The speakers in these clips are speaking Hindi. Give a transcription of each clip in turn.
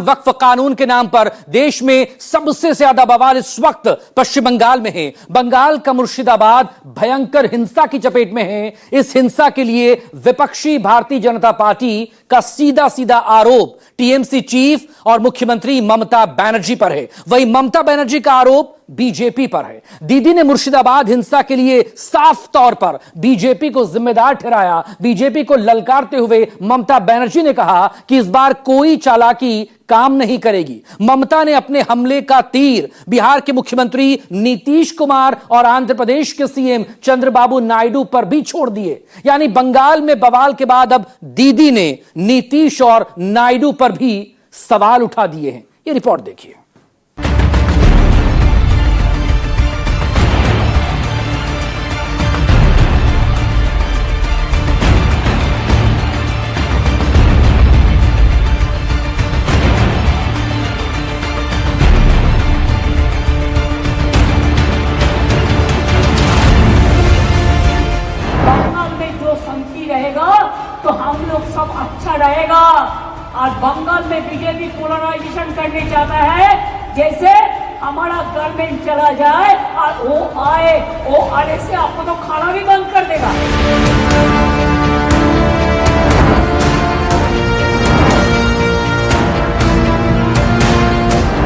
वक्फ कानून के नाम पर देश में सबसे ज्यादा बवाल इस वक्त पश्चिम बंगाल में है। बंगाल का मुर्शिदाबाद भयंकर हिंसा की चपेट में है। इस हिंसा के लिए विपक्षी भारतीय जनता पार्टी का सीधा सीधा आरोप टीएमसी चीफ और मुख्यमंत्री ममता बनर्जी पर है। वहीं ममता बनर्जी का आरोप बीजेपी पर है। दीदी ने मुर्शिदाबाद हिंसा के लिए साफ तौर पर बीजेपी को जिम्मेदार ठहराया। बीजेपी को ललकारते हुए ममता बनर्जी ने कहा कि इस बार कोई चालाकी काम नहीं करेगी। ममता ने अपने हमले का तीर बिहार के मुख्यमंत्री नीतीश कुमार और आंध्र प्रदेश के सीएम चंद्रबाबू नायडू पर भी छोड़ दिए। यानी बंगाल में बवाल के बाद अब दीदी ने नीतीश और नायडू पर भी सवाल उठा दिए हैं। ये रिपोर्ट देखिए। तो हम लोग सब अच्छा रहेगा। और बंगाल में बीजेपी पोलराइजेशन करने चाहता है, जैसे हमारा गवर्नमेंट चला जाए और वो आने से आपको तो खाना भी बंद कर देगा।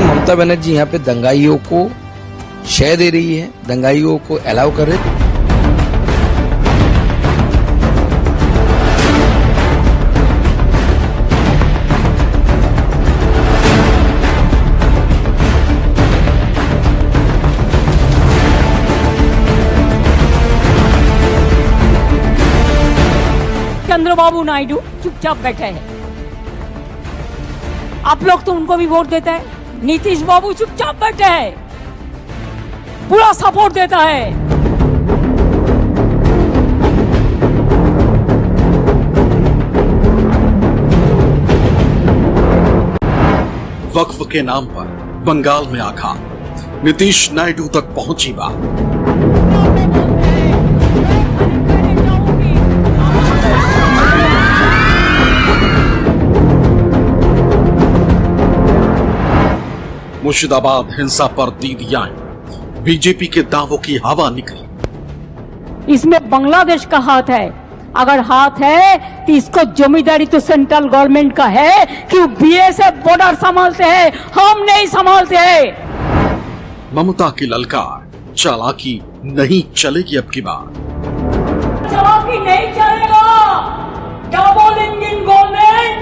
ममता बनर्जी यहाँ पे दंगाइयों को शय दे रही है, दंगाइयों को अलाउ कर रही है। चंद्रबाबू नायडू चुपचाप बैठे हैं। आप लोग तो उनको भी वोट देते हैं। नीतीश बाबू चुपचाप बैठे हैं, पूरा सपोर्ट देता है। वक्फ के नाम पर बंगाल में आघात, नीतीश नायडू तक पहुंची बात। मुर्शिदाबाद हिंसा पर दीदियां, बीजेपी के दावों की हवा निकली। इसमें बांग्लादेश का हाथ है। अगर हाथ है तो इसको जमींदारी तो सेंट्रल गवर्नमेंट का है कि बीएसएफ बॉर्डर संभालते हैं, हम नहीं संभालते हैं। ममता की ललकार, चालाकी नहीं चलेगी अब की बार। चालाकी नहीं चलेगा। Double engine government,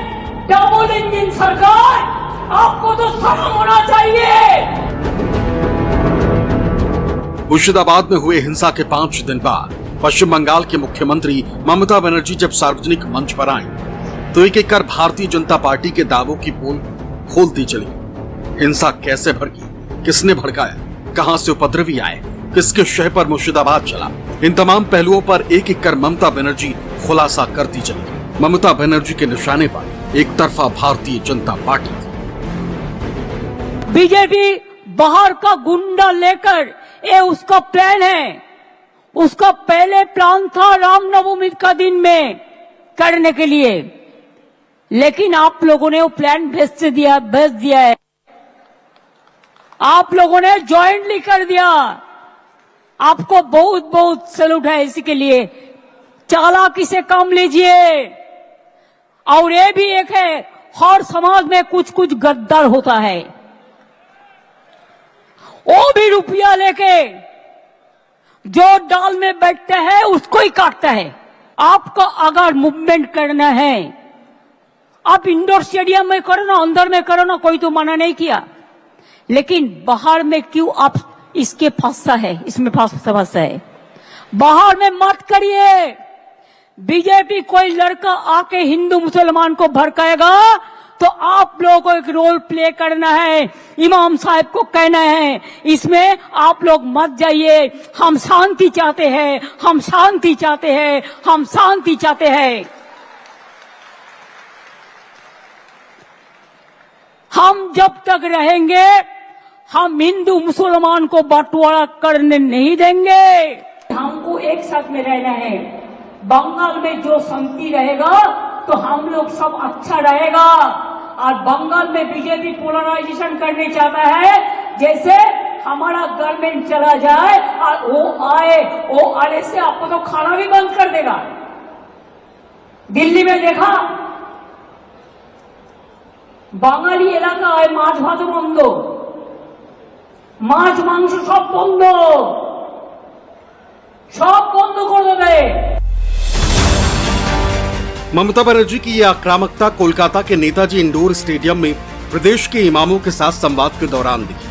double engine सरकार, आपको तो शर्म होना चाहिए। मुर्शिदाबाद में हुए हिंसा के 5 दिन बाद पश्चिम बंगाल के मुख्यमंत्री ममता बनर्जी जब सार्वजनिक मंच पर आईं, तो एक एक कर भारतीय जनता पार्टी के दावों की पोल खोलती चली। हिंसा कैसे भड़की, किसने भड़काया, कहां से उपद्रवी आए, किसके शह पर मुर्शिदाबाद चला, इन तमाम पहलुओं पर एक एक कर ममता बनर्जी खुलासा करती चली। ममता बनर्जी के निशाने पर एक तरफा भारतीय जनता पार्टी थी। बीजेपी बाहर का गुंडा लेकर, ये उसका प्लान है। उसका पहले प्लान था रामनवमी का दिन में करने के लिए, लेकिन आप लोगों ने वो प्लान भेज दिया है। आप लोगों ने ज्वाइंटली कर दिया। आपको बहुत बहुत सैल्यूट है इसी के लिए। चालाकी से काम लीजिए। और ये भी एक है, हर समाज में कुछ कुछ गद्दार होता है, वो भी रुपया लेके जो डाल में बैठते हैं उसको ही काटता है। आपको अगर मूवमेंट करना है, आप इंडोर स्टेडियम में करो ना, अंदर में करो ना, कोई तो मना नहीं किया। लेकिन बाहर में क्यों आप इसके फंसा है, इसमें फंसा है। बाहर में मत करिए। बीजेपी कोई लड़का आके हिंदू मुसलमान को भड़काएगा तो आप लोगों को एक रोल प्ले करना है। इमाम साहब को कहना है, इसमें आप लोग मत जाइए। हम शांति चाहते हैं, हम शांति चाहते हैं, हम शांति चाहते हैं। हम जब तक रहेंगे, हम हिंदू मुसलमान को बंटवारा करने नहीं देंगे। हमको एक साथ में रहना है। बंगाल में जो शांति रहेगा तो हम लोग सब अच्छा रहेगा। और बंगाल में बीजेपी पोलराइजेशन करने चाहता है, जैसे हमारा गवर्नमेंट चला जाए और वो आने से आपको तो खाना भी बंद कर देगा। दिल्ली में देखा, বাঙালি এলাকায় মাছ ভাত বন্ধ, মাছ মাংস সব বন্ধ করে দেবে। ममता बनर्जी की यह आक्रामकता कोलकाता के नेताजी इंडोर स्टेडियम में प्रदेश के इमामों के साथ संवाद के दौरान दिखी।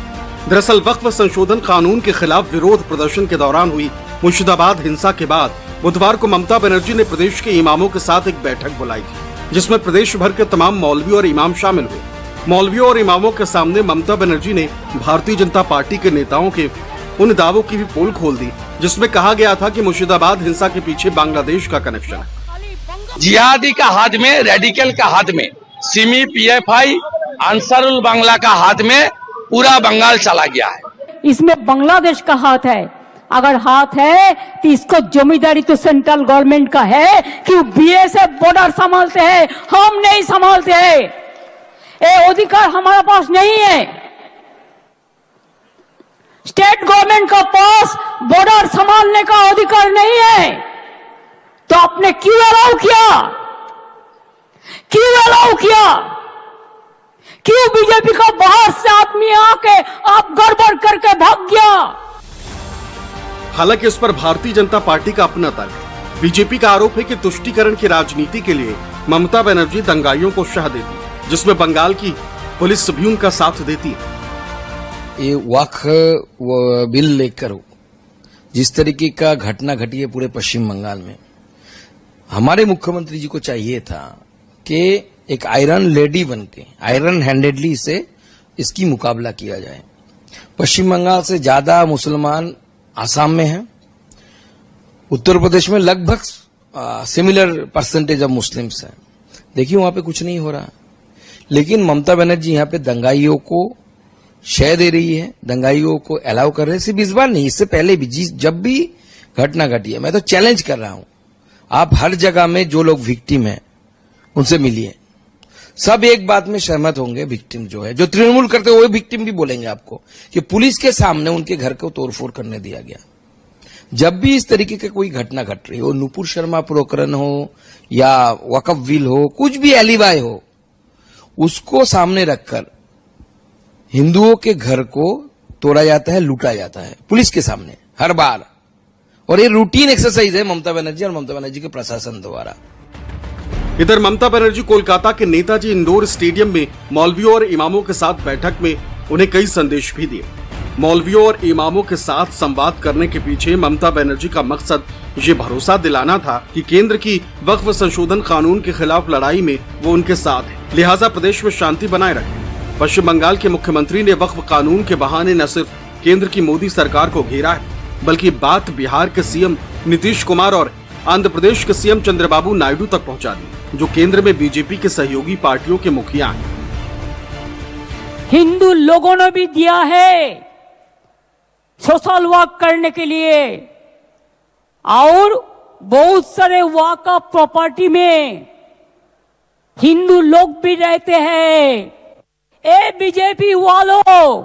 दरअसल वक्फ संशोधन कानून के खिलाफ विरोध प्रदर्शन के दौरान हुई मुर्शिदाबाद हिंसा के बाद बुधवार को ममता बनर्जी ने प्रदेश के इमामों के साथ एक बैठक बुलाई थी, जिसमें प्रदेश भर के तमाम मौलवी और इमाम शामिल हुए। मौलवियों और इमामों के सामने ममता बनर्जी ने भारतीय जनता पार्टी के नेताओं के उन दावों की भी पोल खोल दी, जिसमें कहा गया था कि मुर्शिदाबाद हिंसा के पीछे बांग्लादेश का कनेक्शन है। जिहादी का हाथ में, रेडिकल का हाथ में, सिमी, पीएफआई, अंसारुल बांग्ला का हाथ में पूरा बंगाल चला गया है। इसमें बांग्लादेश का हाथ है। अगर हाथ है तो इसको जमींदारी तो सेंट्रल गवर्नमेंट का है कि बीएसएफ बॉर्डर संभालते हैं, हम नहीं संभालते हैं। ये अधिकार हमारे पास नहीं है। स्टेट गवर्नमेंट का पास बॉर्डर संभालने का अधिकार नहीं है। तो आपने क्यों अलाउ किया? क्यों बीजेपी का बाहर से आदमी आके आप गड़बड़ करके भाग गया? हालांकि इस पर भारतीय जनता पार्टी का अपना तर्क है। बीजेपी का आरोप है कि तुष्टीकरण की राजनीति के लिए ममता बनर्जी दंगाइयों को शह देती, जिसमें बंगाल की पुलिस भी उनका साथ देती है। ये वक्फ बिल लेकर जिस तरीके का घटना घटी है पूरे पश्चिम बंगाल में, हमारे मुख्यमंत्री जी को चाहिए था कि एक आयरन लेडी बनके आयरन हैंडेडली से इसकी मुकाबला किया जाए। पश्चिम बंगाल से ज्यादा मुसलमान आसाम में हैं, उत्तर प्रदेश में लगभग सिमिलर परसेंटेज ऑफ मुस्लिम्स हैं। देखिए वहां पे कुछ नहीं हो रहा, लेकिन ममता बनर्जी यहां पे दंगाइयों को शय दे रही है, दंगाइयों को अलाउ कर रहे हैं। सिर्फ इस बार नहीं, इससे पहले भी जब भी घटना घटी है, मैं तो चैलेंज कर रहा हूं, आप हर जगह में जो लोग विक्टिम हैं उनसे मिलिए। सब एक बात में सहमत होंगे, विक्टिम जो है, जो तृणमूल करते हैं वो विक्टिम भी बोलेंगे आपको कि पुलिस के सामने उनके घर को तोड़फोड़ करने दिया गया। जब भी इस तरीके की कोई घटना घट रही हो, नुपुर शर्मा प्रकरण हो या वक्फ बिल हो, कुछ भी एलिबाय हो, उसको सामने रखकर हिंदुओं के घर को तोड़ा जाता है, लूटा जाता है पुलिस के सामने हर बार। और ये रूटीन एक्सरसाइज है ममता बनर्जी और ममता बनर्जी के प्रशासन द्वारा। इधर ममता बनर्जी कोलकाता के नेताजी इंडोर स्टेडियम में मौलवियों और इमामों के साथ बैठक में उन्हें कई संदेश भी दिए। मौलवियों और इमामों के साथ संवाद करने के पीछे ममता बनर्जी का मकसद ये भरोसा दिलाना था कि केंद्र की वक्फ संशोधन कानून के खिलाफ लड़ाई में वो उनके साथ है, लिहाजा प्रदेश में शांति बनाए रखें। पश्चिम बंगाल के मुख्यमंत्री ने वक्फ कानून के बहाने न सिर्फ केंद्र की मोदी सरकार को घेरा है, बल्कि बात बिहार के सीएम नीतीश कुमार और आंध्र प्रदेश के सीएम चंद्रबाबू नायडू तक पहुंचा दी, जो केंद्र में बीजेपी के सहयोगी पार्टियों के मुखिया हैं। हिंदू लोगों ने भी दिया है सोशल वर्क करने के लिए, और बहुत सारे वाका प्रॉपर्टी में हिंदू लोग भी रहते हैं। ए बीजेपी वालों,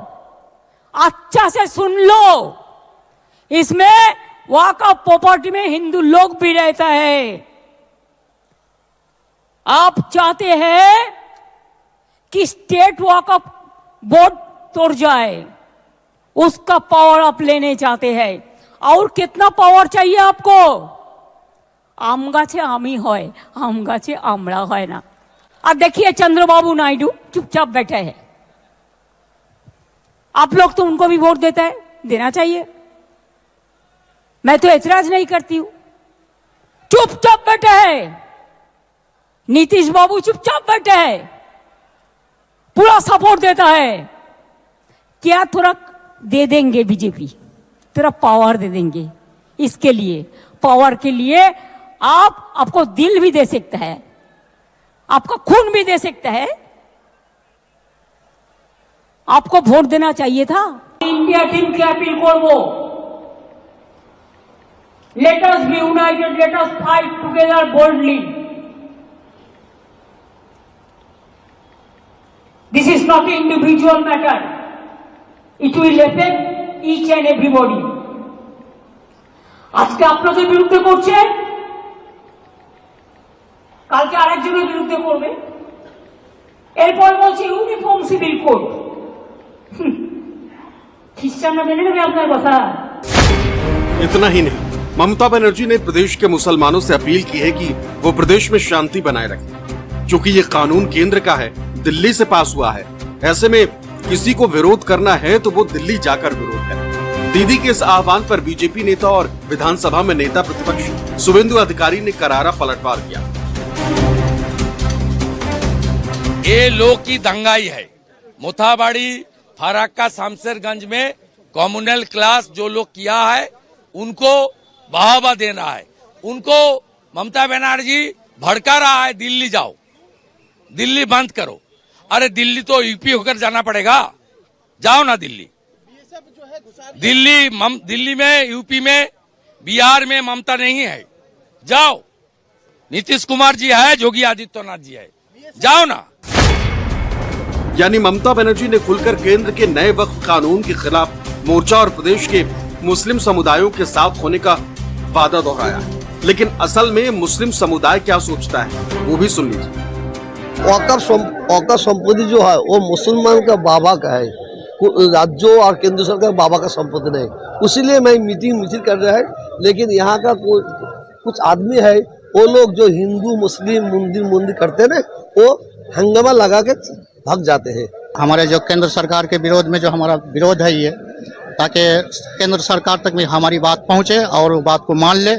अच्छा से सुन लो, इसमें वाका प्रॉपर्टी में हिंदू लोग भी रहता है। आप चाहते हैं कि स्टेट वाका बोर्ड तोड़ जाए, उसका पावर आप लेने चाहते हैं। और कितना पावर चाहिए आपको? आम गाছে आमी হয়, आम गाছে आमड़ा হয় ना। अब देखिए चंद्रबाबू नायडू चुपचाप बैठे हैं। आप लोग तो उनको भी वोट देता है, देना चाहिए, मैं तो ऐतराज नहीं करती हूं। चुपचाप बैठे हैं नीतीश बाबू, चुपचाप बैठे हैं, पूरा सपोर्ट देता है। क्या थोड़ा दे देंगे बीजेपी, थोड़ा पावर दे देंगे। इसके लिए, पावर के लिए आपको दिल भी दे सकता है, आपका खून भी दे सकता है। आपको वोट देना चाहिए था। इंडिया टीम के अपील करबो, let us be united, let us fight together boldly. not an individual matter. It will affect each and everybody. আজকে আপনাদের বিরুদ্ধে করছে, কালকে আরেকজনের বিরুদ্ধে করবে, এরপর বলছে ইউনিফর্ম সিভিল কোড। খ্রিস্টানরা মেনে নেবে আপনার কথা? इतना ही नहीं, ममता बनर्जी ने प्रदेश के मुसलमानों से अपील की है कि वो प्रदेश में शांति बनाए रखें। चूंकि ये कानून केंद्र का है, दिल्ली से पास हुआ है, ऐसे में किसी को विरोध करना है तो वो दिल्ली जाकर विरोध करे। दीदी के इस आह्वान पर बीजेपी नेता और विधानसभा में नेता प्रतिपक्ष शुभेंदु अधिकारी ने करारा पलटवार किया। ये लोग की दंगाई है। मोथाबाड़ी, फराक्का, शामशेरगंज में कम्युनल क्लास जो लोग किया है उनको बढ़ावा दे रहा है। उनको ममता बनर्जी भड़का रहा है, दिल्ली जाओ, दिल्ली बंद करो। अरे दिल्ली तो यूपी होकर जाना पड़ेगा, जाओ ना दिल्ली। दिल्ली में, यूपी में, बिहार में ममता नहीं है, जाओ। नीतीश कुमार जी है, योगी आदित्यनाथ जी है, जाओ ना। यानी ममता बनर्जी ने खुलकर केंद्र के नए वक्फ कानून के खिलाफ मोर्चा और प्रदेश के मुस्लिम समुदायों के साथ होने का वादा दोहराया है। लेकिन असल में मुस्लिम समुदाय क्या सोचता है वो भी सुन लीजिए। वक़्फ़ संपत्ति जो है वो मुसलमान का बाबा का है, राज्यों और केंद्र सरकार बाबा का संपत्ति नहीं। उसीलिए मैं मीटिंग कर रहा है। लेकिन यहाँ का कुछ आदमी है, वो लोग जो हिंदू मुस्लिम मंदिर करते हैं ना, वो हंगामा लगा के भाग जाते हैं। हमारे जो केंद्र सरकार के विरोध में जो हमारा विरोध है ये, ताकि केंद्र सरकार तक में हमारी बात पहुंचे और वो बात को मान ले।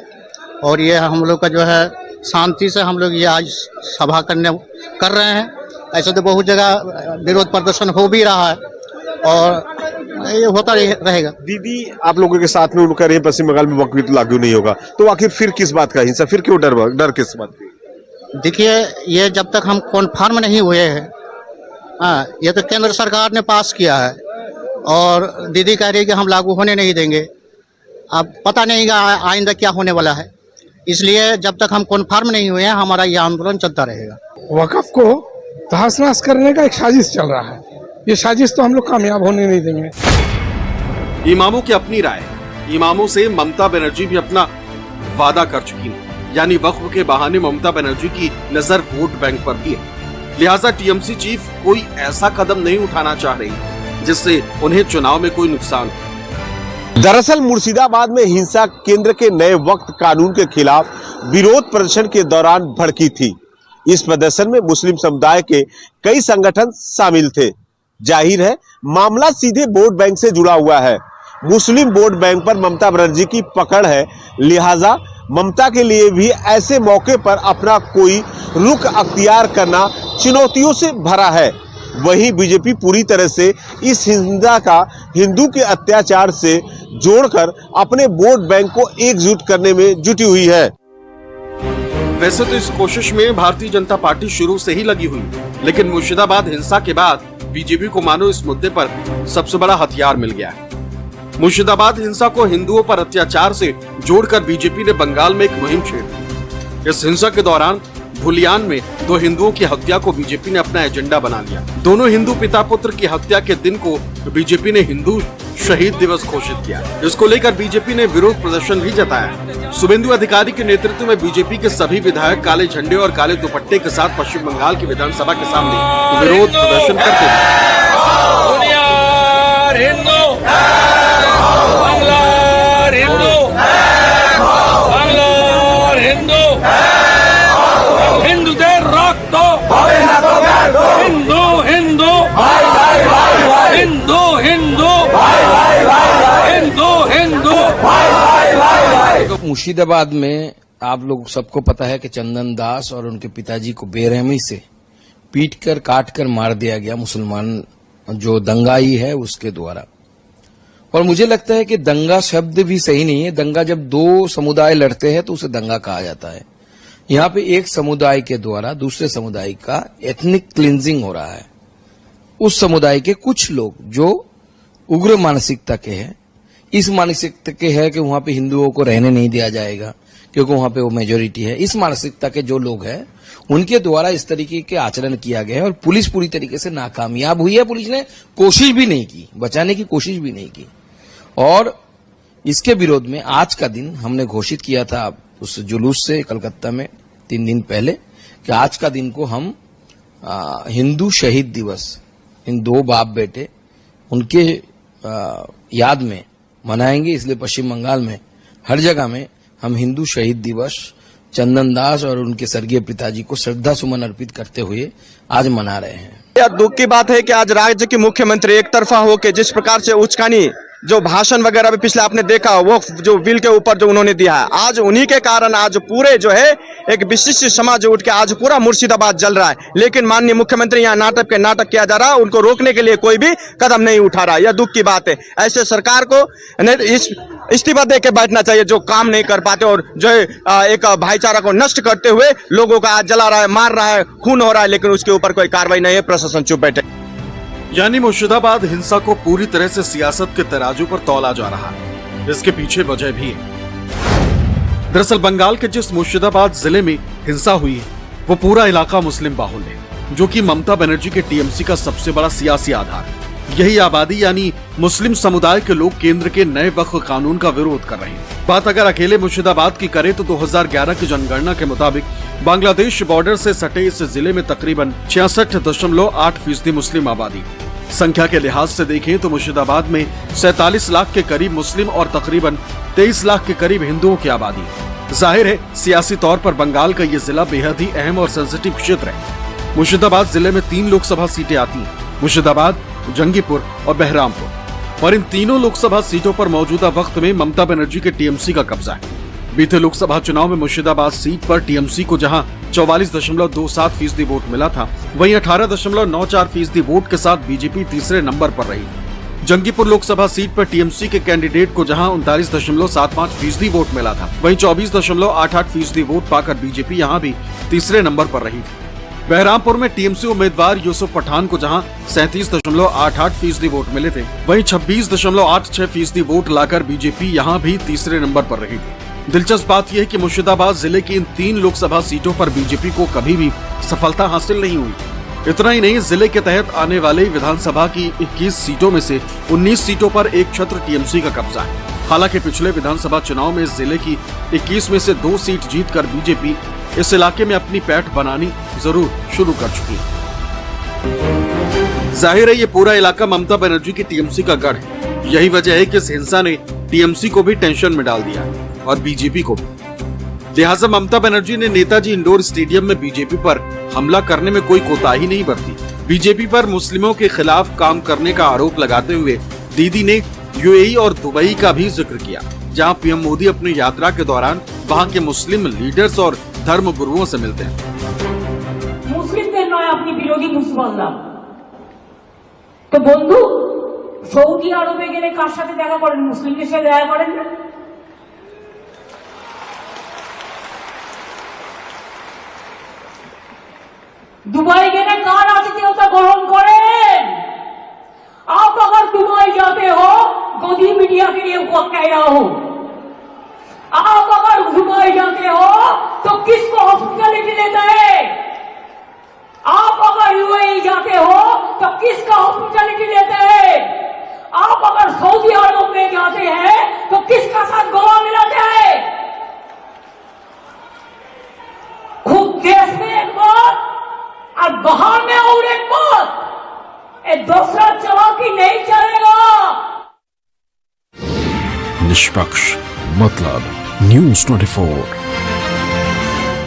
और ये हम लोग का जो है शांति से हम लोग ये आज सभा कर रहे हैं। ऐसे तो बहुत जगह विरोध प्रदर्शन हो भी रहा है और ये होता रहेगा। दीदी आप लोगों के साथ में उनका रहे पश्चिम बंगाल में वक्त तो लागू नहीं होगा, तो आखिर फिर किस बात का हिंसा, फिर क्यों डर किस बात की? देखिए, ये जब तक हम कन्फर्म नहीं हुए हैं, ये तो केंद्र सरकार ने पास किया है और दीदी कह रही है कि हम लागू होने नहीं देंगे। अब पता नहीं आइंदा क्या होने वाला है, इसलिए जब तक हम कन्फर्म नहीं हुए हैं हमारा ये आंदोलन चलता रहेगा। वक़्फ़ को तहस नहस करने का एक साजिश चल रहा है, ये साजिश तो हम लोग कामयाब होने नहीं देंगे। इमामों की अपनी राय, इमामों से ममता बनर्जी भी अपना वादा कर चुकी है। यानी वक्फ के बहाने ममता बनर्जी की नजर वोट बैंक पर भी है। लिहाजा टीएमसी चीफ कोई ऐसा कदम नहीं उठाना चाह रही जिससे उन्हें चुनाव में कोई नुकसान हो। दरअसल मुर्शिदाबाद में हिंसा केंद्र के नए वक्त कानून के खिलाफ विरोध प्रदर्शन के दौरान भड़की थी। इस प्रदर्शन में मुस्लिम समुदाय के कई संगठन शामिल थे। जाहिर है मामला सीधे वोट बैंक से जुड़ा हुआ है। मुस्लिम वोट बैंक पर ममता बनर्जी की पकड़ है, लिहाजा ममता के लिए भी ऐसे मौके पर अपना कोई रुख अख्तियार करना चुनौतियों से भरा है। वहीं बीजेपी पूरी तरह से इस हिंसा का हिंदू के अत्याचार से जोड़कर अपने वोट बैंक को एकजुट करने में जुटी हुई है। वैसे तो इस कोशिश में भारतीय जनता पार्टी शुरू से ही लगी हुई, लेकिन मुर्शिदाबाद हिंसा के बाद बीजेपी को मानो इस मुद्दे पर सबसे बड़ा हथियार मिल गया है। मुर्शिदाबाद हिंसा को हिंदुओं पर अत्याचार से जोड़कर बीजेपी ने बंगाल में एक मुहिम छेड़ी। इस हिंसा के दौरान धुलियान में 2 हिंदुओं की हत्या को बीजेपी ने अपना एजेंडा बना लिया। दोनों हिंदू पिता पुत्र की हत्या के दिन को बीजेपी ने हिंदू शहीद दिवस घोषित किया। इसको लेकर बीजेपी ने विरोध प्रदर्शन भी जताया। शुभेंदु अधिकारी के नेतृत्व में बीजेपी के सभी विधायक काले झंडे और काले दुपट्टे के साथ पश्चिम बंगाल की विधानसभा के सामने विरोध प्रदर्शन करते हैं। मुर्शिदाबाद में आप लोग सबको पता है कि चंदन दास और उनके पिताजी को बेरहमी से पीटकर काटकर मार दिया गया मुसलमान जो दंगाई है उसके द्वारा। और मुझे लगता है कि दंगा शब्द भी सही नहीं है। दंगा जब 2 समुदाय लड़ते हैं तो उसे दंगा कहा जाता है। यहाँ पे एक समुदाय के द्वारा दूसरे समुदाय का एथनिक क्लींजिंग हो रहा है। उस समुदाय के कुछ लोग जो उग्र मानसिकता के हैं, इस मानसिकता के है कि वहां पे हिंदुओं को रहने नहीं दिया जाएगा, क्योंकि वहां पे वो मेजोरिटी है। इस मानसिकता के जो लोग हैं उनके द्वारा इस तरीके के आचरण किया गया है और पुलिस पूरी तरीके से नाकामयाब हुई है। पुलिस ने कोशिश भी नहीं की, बचाने की कोशिश भी नहीं की। और इसके विरोध में आज का दिन हमने घोषित किया था उस जुलूस से कलकत्ता में 3 दिन पहले कि आज का दिन को हम हिंदू शहीद दिवस, इन 2 बाप बेटे उनके याद में मनाएंगे। इसलिए पश्चिम बंगाल में हर जगह में हम हिंदू शहीद दिवस चंदन दास और उनके स्वर्गीय पिताजी को श्रद्धा सुमन अर्पित करते हुए आज मना रहे हैं। यह दुख की बात है कि आज राज्य के मुख्यमंत्री एक तरफा होकर जिस प्रकार से उचकानी जो भाषण वगैरह भी पिछले आपने देखा, वो जो बिल के ऊपर जो उन्होंने दिया है, आज उन्हीं के कारण आज पूरे जो है एक विशिष्ट समाज उठ के आज पूरा मुर्शिदाबाद जल रहा है। लेकिन माननीय मुख्यमंत्री यहाँ नाटक किया जा रहा है, उनको रोकने के लिए कोई भी कदम नहीं उठा रहा। यह दुख की बात है। ऐसे सरकार को इस इस्तीफा दे के बैठना चाहिए जो काम नहीं कर पाते और जो एक भाईचारा को नष्ट करते हुए लोगों का आज जला रहा है, मार रहा है, खून हो रहा है, लेकिन उसके ऊपर कोई कार्रवाई नहीं है। प्रशासन चुप बैठे। यानी मुर्शिदाबाद हिंसा को पूरी तरह से सियासत के तराजू पर तौला जा रहा है। इसके पीछे वजह भी है। दरअसल बंगाल के जिस मुर्शिदाबाद जिले में हिंसा हुई है वो पूरा इलाका मुस्लिम बाहुल है, जो कि ममता बनर्जी के टीएमसी का सबसे बड़ा सियासी आधार है। यही आबादी यानी मुस्लिम समुदाय के लोग केंद्र के नए वक्फ कानून का विरोध कर रहे हैं। बात अगर अकेले मुर्शिदाबाद की करें तो 2011 की जनगणना के मुताबिक बांग्लादेश बॉर्डर से सटे इस जिले में तकरीबन 66.8% मुस्लिम आबादी। संख्या के लिहाज से देखें तो मुर्शिदाबाद में 47 लाख के करीब मुस्लिम और तकरीबन 23 लाख के करीब हिंदुओं की आबादी। जाहिर है सियासी तौर पर बंगाल का ये जिला बेहद ही अहम और सेंसिटिव क्षेत्र है। मुर्शिदाबाद जिले में 3 लोकसभा सीटें आती हैं, मुर्शिदाबाद, जंगीपुर और बहरामपुर। और इन तीनों लोकसभा सीटों पर मौजूदा वक्त में ममता बनर्जी के टीएमसी का कब्जा है। बीते लोकसभा चुनाव में मुर्शिदाबाद सीट पर टीएमसी को जहां 44.27% वोट मिला था, वहीं 18.94% वोट के साथ बीजेपी तीसरे नंबर पर रही। जंगीपुर लोकसभा सीट पर टीएमसी के कैंडिडेट को जहां 39.75% वोट मिला था, वहीं 24.88% वोट पाकर बीजेपी यहां भी तीसरे नंबर पर रही थी। बहरामपुर में टीएमसी उम्मीदवार यूसुफ पठान को जहां 37.88% वोट मिले थे, वहीं 26.86% वोट लाकर बीजेपी यहां भी तीसरे नंबर पर रही। दिलचस्प बात यह है कि मुर्शिदाबाद जिले की इन 3 लोकसभा सीटों पर बीजेपी को कभी भी सफलता हासिल नहीं हुई। इतना ही नहीं, जिले के तहत आने वाले विधानसभा की 21 सीटों में से 19 सीटों पर एक छत्र टीएमसी का कब्जा है। हालांकि पिछले विधानसभा चुनाव में जिले की 21 में से 2 सीट जीतकर बीजेपी इस इलाके में अपनी पैठ बनानी जरूर शुरू कर चुकी है। जाहिर है ये पूरा इलाका ममता बनर्जी की टीएमसी का गढ़ है। यही वजह है कि इस हिंसा ने टीएमसी को भी टेंशन में डाल दिया है और बीजेपी को भी। लिहाजा ममता बनर्जी ने नेताजी इंडोर स्टेडियम में बीजेपी पर हमला करने में कोई कोताही नहीं बरती। बीजेपी पर मुस्लिमों के खिलाफ काम करने का आरोप लगाते हुए दीदी ने यूएई और दुबई का भी जिक्र किया, जहां पीएम मोदी अपनी यात्रा के दौरान वहां के मुस्लिम लीडर्स और धर्म गुरुओं से मिलते हैं। মুসলিমদের নয় আপনি বিরোধী মুসলমান তো বন্ধু সৌদি আরবে গেলে কার সাথে দেখা করেন? মুসলিমদের সাথে দেখা করেন না? दुबई गए कार आतिथ्यता ग्रहण करें? आप अगर दुबई जाते हो गोदी मीडिया के लिए कह रहा हो, आप अगर दुबई जाते हो तो किसको हॉस्पिटलिटी लेता है? आप अगर यूएई जाते हो तो किसका हॉस्पिटलिटी लेते हैं? आप अगर सऊदी अरब में जाते हैं तो किसका साथ गला मिलाते हैं? खुद देश में एक बात और बाहर में और एक बात, ये दूसरा चालाकी नहीं चलेगा। निष्पक्ष मतलब न्यूज़ 24।